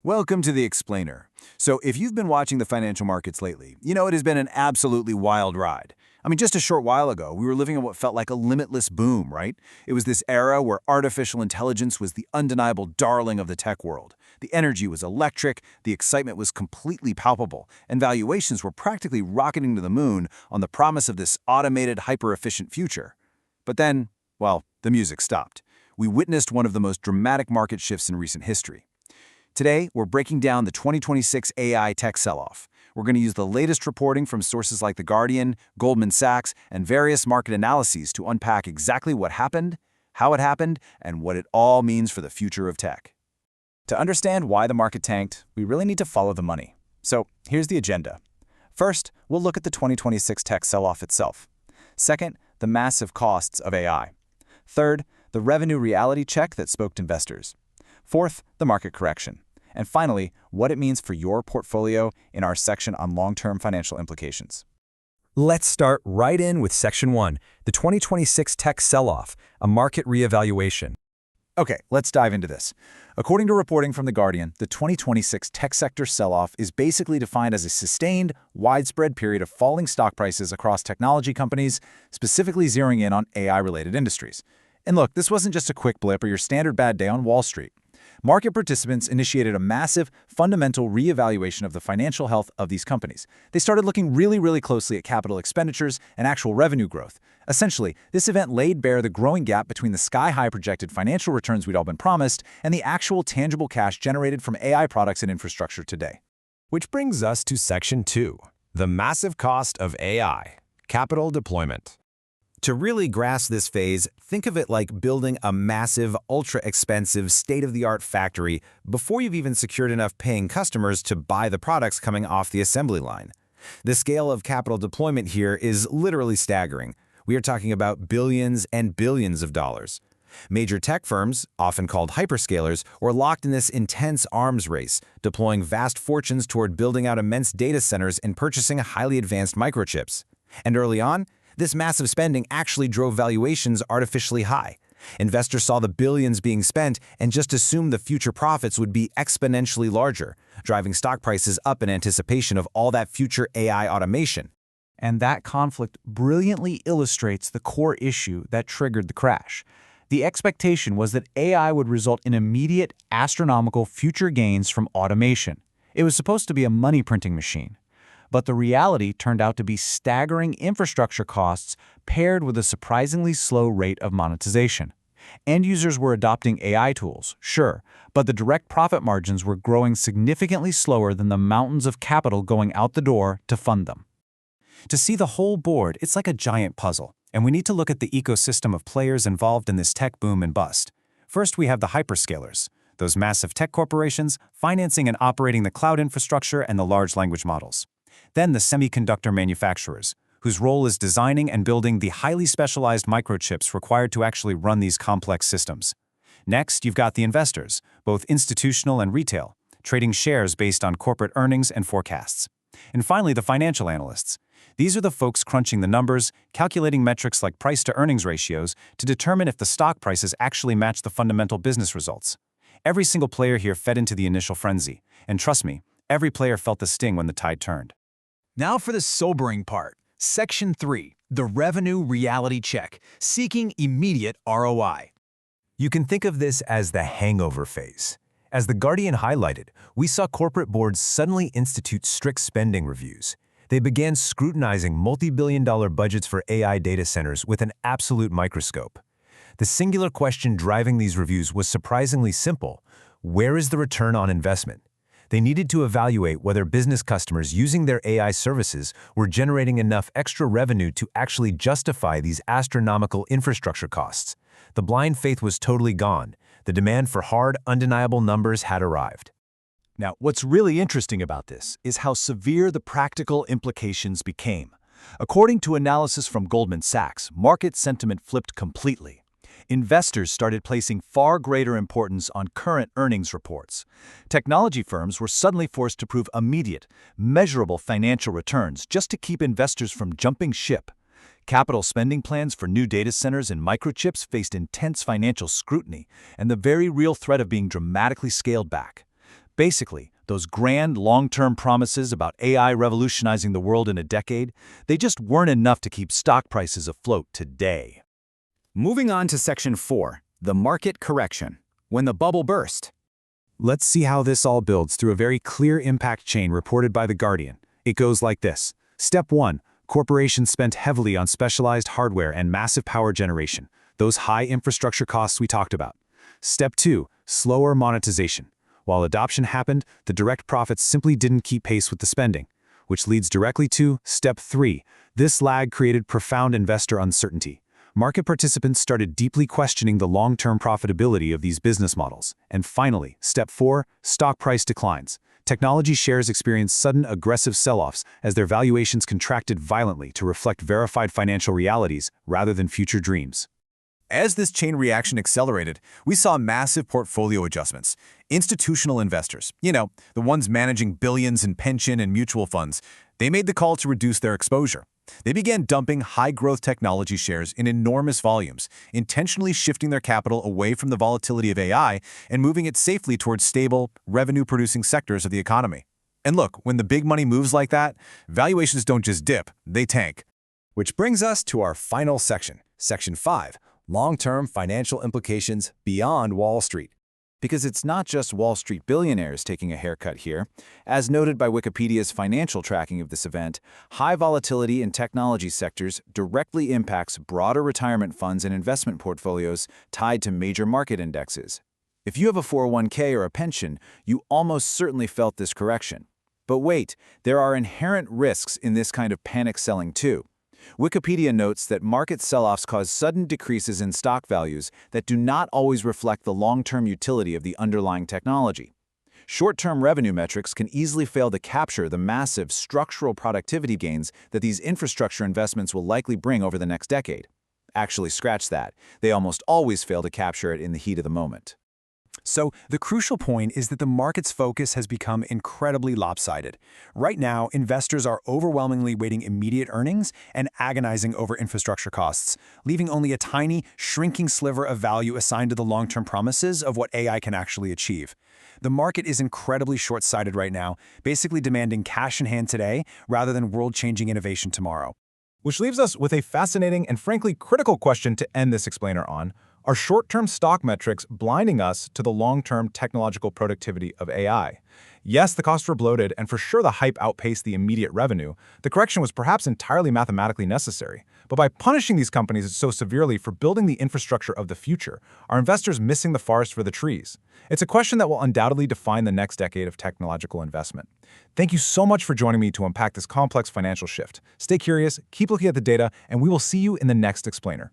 Welcome to the Explainer. So if you've been watching the financial markets lately, you know it has been an absolutely wild ride. I mean, just a short while ago, we were living in what felt like a limitless boom, right? It was this era where artificial intelligence was the undeniable darling of the tech world. The energy was electric, the excitement was completely palpable, and valuations were practically rocketing to the moon on the promise of this automated, hyper-efficient future. But then, well, the music stopped. We witnessed one of the most dramatic market shifts in recent history. Today, we're breaking down the 2026 AI tech sell-off. We're going to use the latest reporting from sources like The Guardian, Goldman Sachs, and various market analyses to unpack exactly what happened, how it happened, and what it all means for the future of tech. To understand why the market tanked, we really need to follow the money. So here's the agenda. First, we'll look at the 2026 tech sell-off itself. Second, the massive costs of AI. Third, the revenue reality check that spoke to investors. Fourth, the market correction. And finally, what it means for your portfolio in our section on long-term financial implications. Let's start right in with Section 1, the 2026 tech sell-off, a market reevaluation. Okay, let's dive into this. According to reporting from The Guardian, the 2026 tech sector sell-off is basically defined as a sustained, widespread period of falling stock prices across technology companies, specifically zeroing in on AI-related industries. And look, this wasn't just a quick blip or your standard bad day on Wall Street. Market participants initiated a massive, fundamental reevaluation of the financial health of these companies. They started looking really closely at capital expenditures and actual revenue growth. Essentially, this event laid bare the growing gap between the sky-high projected financial returns we'd all been promised and the actual tangible cash generated from AI products and infrastructure today. Which brings us to Section 2, the massive cost of AI, capital deployment. To really grasp this phase, think of it like building a massive, ultra-expensive, state-of-the-art factory before you've even secured enough paying customers to buy the products coming off the assembly line. The scale of capital deployment here is literally staggering. We are talking about billions and billions of dollars. Major tech firms, often called hyperscalers, were locked in this intense arms race, deploying vast fortunes toward building out immense data centers and purchasing highly advanced microchips. And early on, this massive spending actually drove valuations artificially high. Investors saw the billions being spent and just assumed the future profits would be exponentially larger, driving stock prices up in anticipation of all that future AI automation. And that conflict brilliantly illustrates the core issue that triggered the crash. The expectation was that AI would result in immediate, astronomical future gains from automation. It was supposed to be a money-printing machine. But the reality turned out to be staggering infrastructure costs paired with a surprisingly slow rate of monetization. End users were adopting AI tools, sure, but the direct profit margins were growing significantly slower than the mountains of capital going out the door to fund them. To see the whole board, it's like a giant puzzle, and we need to look at the ecosystem of players involved in this tech boom and bust. First, we have the hyperscalers, those massive tech corporations financing and operating the cloud infrastructure and the large language models. Then the semiconductor manufacturers, whose role is designing and building the highly specialized microchips required to actually run these complex systems. Next, you've got the investors, both institutional and retail, trading shares based on corporate earnings and forecasts. And finally, the financial analysts. These are the folks crunching the numbers, calculating metrics like price-to-earnings ratios to determine if the stock prices actually match the fundamental business results. Every single player here fed into the initial frenzy, and trust me, every player felt the sting when the tide turned. Now for the sobering part, Section 3, the revenue reality check, seeking immediate ROI. You can think of this as the hangover phase. As The Guardian highlighted, we saw corporate boards suddenly institute strict spending reviews. They began scrutinizing multi-billion-dollar budgets for AI data centers with an absolute microscope. The singular question driving these reviews was surprisingly simple: where is the return on investment? They needed to evaluate whether business customers using their AI services were generating enough extra revenue to actually justify these astronomical infrastructure costs. The blind faith was totally gone. The demand for hard, undeniable numbers had arrived. Now, what's really interesting about this is how severe the practical implications became. According to analysis from Goldman Sachs, market sentiment flipped completely. Investors started placing far greater importance on current earnings reports. Technology firms were suddenly forced to prove immediate, measurable financial returns just to keep investors from jumping ship. Capital spending plans for new data centers and microchips faced intense financial scrutiny and the very real threat of being dramatically scaled back. Basically, those grand long-term promises about AI revolutionizing the world in a decade, they just weren't enough to keep stock prices afloat today. Moving on to Section 4, the market correction, when the bubble burst. Let's see how this all builds through a very clear impact chain reported by The Guardian. It goes like this. Step 1. Corporations spent heavily on specialized hardware and massive power generation, those high infrastructure costs we talked about. Step 2. Slower monetization. While adoption happened, the direct profits simply didn't keep pace with the spending, which leads directly to Step 3. This lag created profound investor uncertainty. Market participants started deeply questioning the long-term profitability of these business models. And finally, Step 4, stock price declines. Technology shares experienced sudden aggressive sell-offs as their valuations contracted violently to reflect verified financial realities rather than future dreams. As this chain reaction accelerated, we saw massive portfolio adjustments. Institutional investors, the ones managing billions in pension and mutual funds, they made the call to reduce their exposure. They began dumping high-growth technology shares in enormous volumes, intentionally shifting their capital away from the volatility of AI and moving it safely towards stable, revenue-producing sectors of the economy. And look, when the big money moves like that, valuations don't just dip, they tank. Which brings us to our final section, Section 5, long-term financial implications beyond Wall Street. Because it's not just Wall Street billionaires taking a haircut here. As noted by Wikipedia's financial tracking of this event, high volatility in technology sectors directly impacts broader retirement funds and investment portfolios tied to major market indexes. If you have a 401k or a pension, you almost certainly felt this correction. But wait, there are inherent risks in this kind of panic selling too. Wikipedia notes that market sell-offs cause sudden decreases in stock values that do not always reflect the long-term utility of the underlying technology. Short-term revenue metrics can easily fail to capture the massive structural productivity gains that these infrastructure investments will likely bring over the next decade. Actually, scratch that. They almost always fail to capture it in the heat of the moment. So, the crucial point is that the market's focus has become incredibly lopsided. Right now, investors are overwhelmingly weighting immediate earnings and agonizing over infrastructure costs, leaving only a tiny, shrinking sliver of value assigned to the long-term promises of what AI can actually achieve. The market is incredibly short-sighted right now, basically demanding cash in hand today rather than world-changing innovation tomorrow. Which leaves us with a fascinating and frankly critical question to end this explainer on. Are short-term stock metrics blinding us to the long-term technological productivity of AI? Yes, the costs were bloated, and for sure the hype outpaced the immediate revenue. The correction was perhaps entirely mathematically necessary. But by punishing these companies so severely for building the infrastructure of the future, are investors missing the forest for the trees? It's a question that will undoubtedly define the next decade of technological investment. Thank you so much for joining me to unpack this complex financial shift. Stay curious, keep looking at the data, and we will see you in the next explainer.